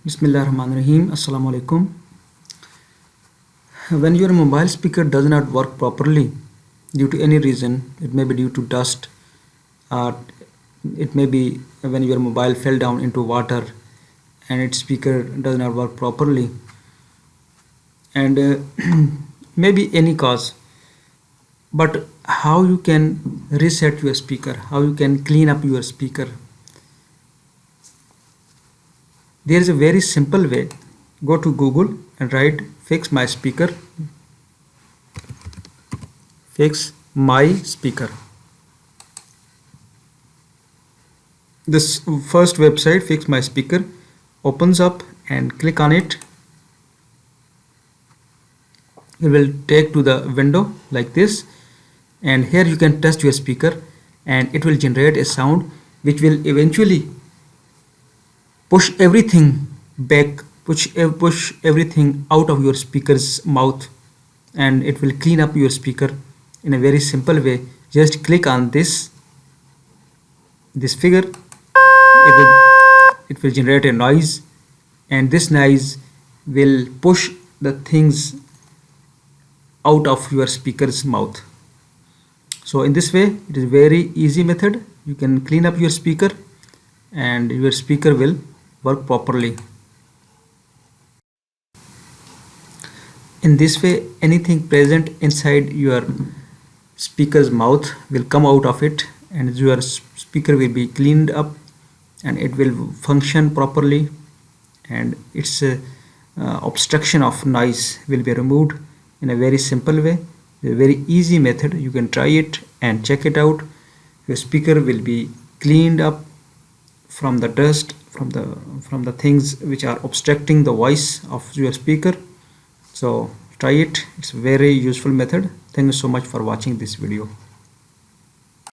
Bismillahirrahmanirrahim. Assalamu alaikum. When your mobile speaker does not work properly due to any reason, it may be due to dust, or it may be when your mobile fell down into water and its speaker does not work properly, and maybe any cause. But how you can reset your speaker, how you can clean up your speaker? There is a very simple way. Go to Google and write fix my speaker. Fix my speaker. This first website, fix my speaker, opens up and click on it. It will take to the window like this, and here you can test your speaker and it will generate a sound which will eventually push everything back, push everything out of your speaker's mouth, and it will clean up your speaker in a very simple way. Just click on this figure. It will generate a noise, and this noise will push the things out of your speaker's mouth. So in this way, it is very easy method. You can clean up your speaker and your speaker will work properly. In this way, anything present inside your speaker's mouth will come out of it, and your speaker will be cleaned up and it will function properly, and its obstruction of noise will be removed in a very simple way. A very easy method. You can try it and check it out. Your speaker will be cleaned up from the dust, from the things which are obstructing the voice of your speaker. So try it. It's a very useful method. Thank you so much for watching this video.